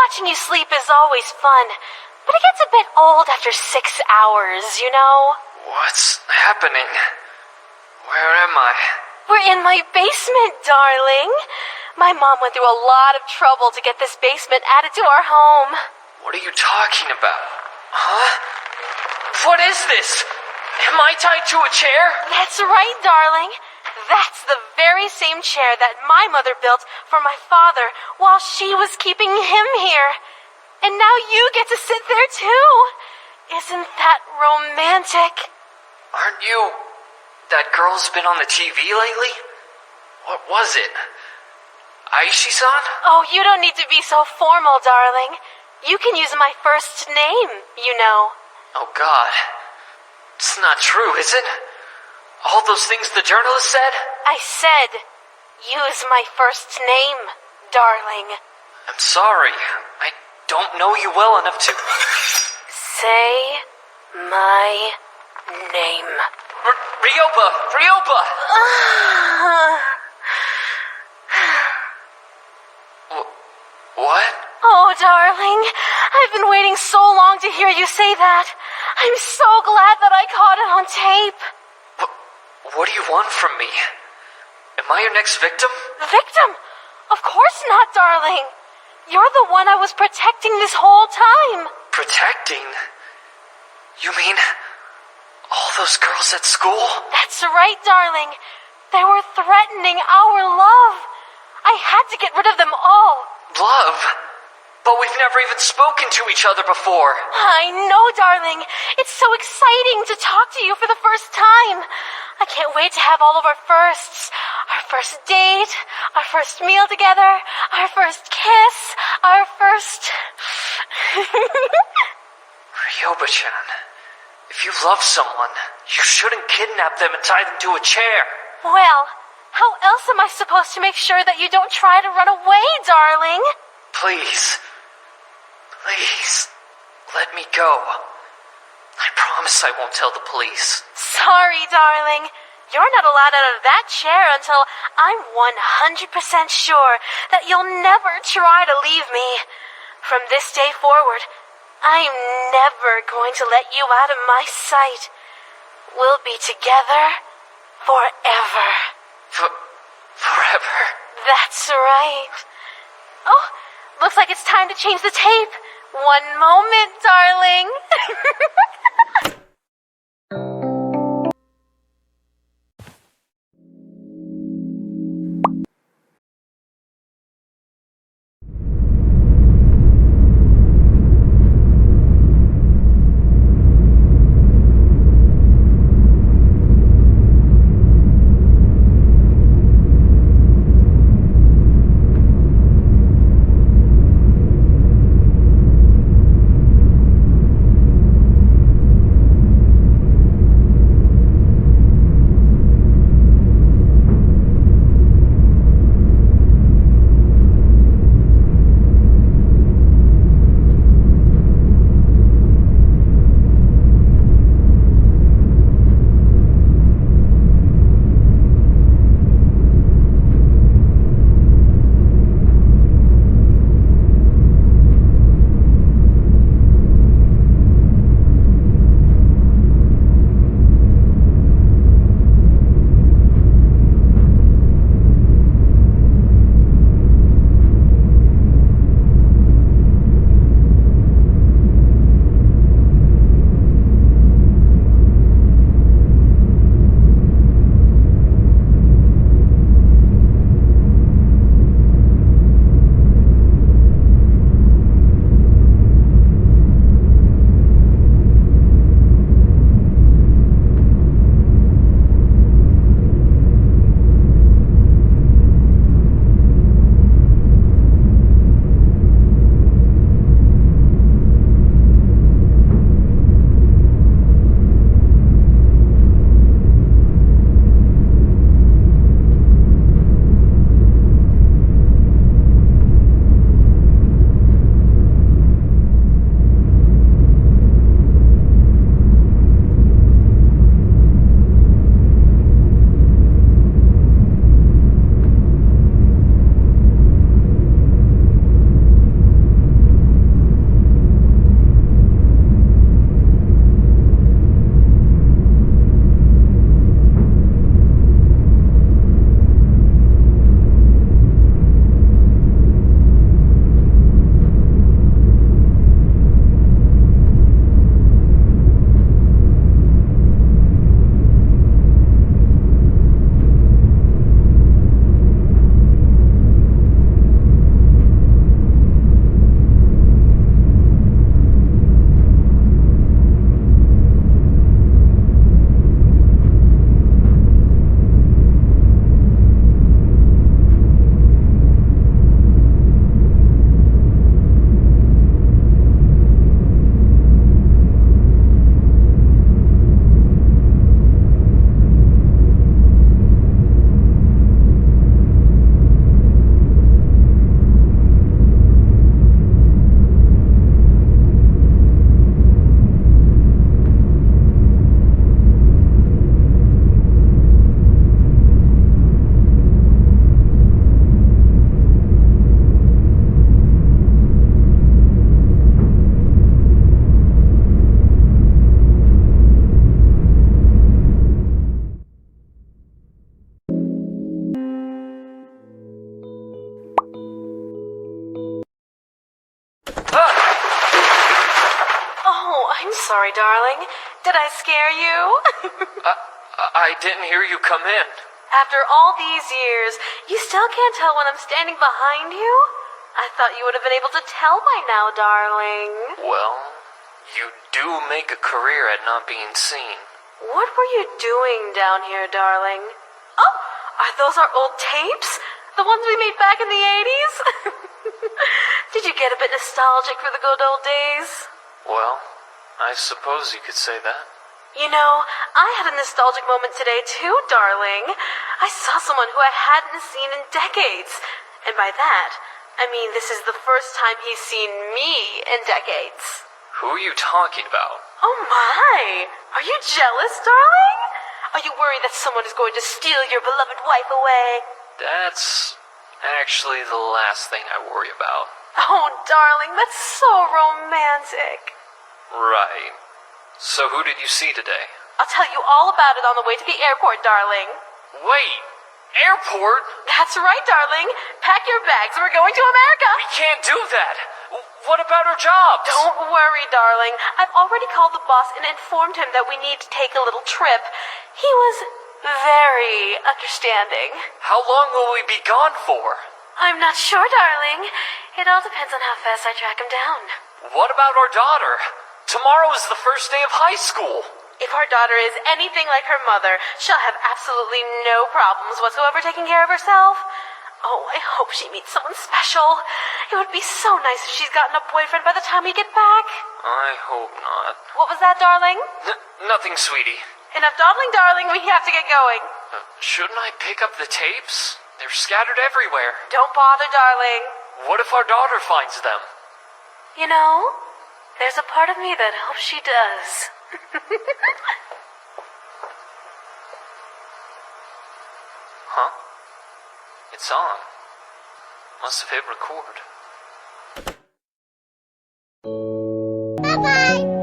watching you sleep is always fun, but it gets a bit old after 6 hours, you know? What's happening? Where am I? We're in my basement, darling. My mom went through a lot of trouble to get this basement added to our home. What are you talking about? Huh? What is this? Am I tied to a chair? That's right, darling. That's the very same chair that my mother built for my father while she was keeping him here. And now you get to sit there too. Isn't that romantic? Aren't you that girl's been on the TV lately? What was it? Aishi-san? Oh, you don't need to be so formal, darling. You can use my first name, you know. Oh, God. It's not true, is it? All those things the journalist said? I said, use my first name, darling. I'm sorry. I don't know you well enough to... Say my name. Ryoba! Ryoba! What? Oh, darling, I've been waiting so long to hear you say that. I'm so glad that I caught it on tape. What do you want from me? Am I your next victim? Victim? Of course not, darling. You're the one I was protecting this whole time. Protecting? You mean all those girls at school? That's right, darling. They were threatening our love. I had to get rid of them all. Love? But we've never even spoken to each other before. I know, darling. It's so exciting to talk to you for the first time. I can't wait to have all of our firsts. Our first date, our first meal together, our first kiss, our first... Ryoba-chan, if you love someone, you shouldn't kidnap them and tie them to a chair. Well, how else am I supposed to make sure that you don't try to run away, darling? Please, let me go. I promise I won't tell the police. Sorry, darling. You're not allowed out of that chair until I'm 100% sure that you'll never try to leave me. From this day forward, I'm never going to let you out of my sight. We'll be together forever. Forever? That's right. Oh, looks like it's time to change the tape. One moment, darling. Ah! Oh, I'm sorry, darling. Did I scare you? I didn't hear you come in. After all these years, you still can't tell when I'm standing behind you? I thought you would have been able to tell by now, darling. Well, you do make a career at not being seen. What were you doing down here, darling? Oh, are those our old tapes? The ones we made back in the 80s? Did you get a bit nostalgic for the good old days? Well, I suppose you could say that. You know, I had a nostalgic moment today too, darling. I saw someone who I hadn't seen in decades. And by that, I mean this is the first time he's seen me in decades. Who are you talking about? Oh my! Are you jealous, darling? Are you worried that someone is going to steal your beloved wife away? That's actually the last thing I worry about. Oh, darling, that's so romantic. Right. So who did you see today? I'll tell you all about it on the way to the airport, darling. Wait! Airport? That's right, darling. Pack your bags. We're going to America. We can't do that! What about our jobs? Don't worry, darling. I've already called the boss and informed him that we need to take a little trip. He was very understanding. How long will we be gone for? I'm not sure, darling. It all depends on how fast I track him down. What about our daughter? Tomorrow is the first day of high school. If our daughter is anything like her mother, she'll have absolutely no problems whatsoever taking care of herself. Oh, I hope she meets someone special. It would be so nice if she's gotten a boyfriend by the time we get back. I hope not. What was that, darling? Nothing, sweetie. Enough dawdling, darling. We have to get going. Shouldn't I pick up the tapes? They're scattered everywhere. Don't bother, darling. What if our daughter finds them? You know, there's a part of me that hopes she does. Huh? It's on. Must have hit record. Bye-bye.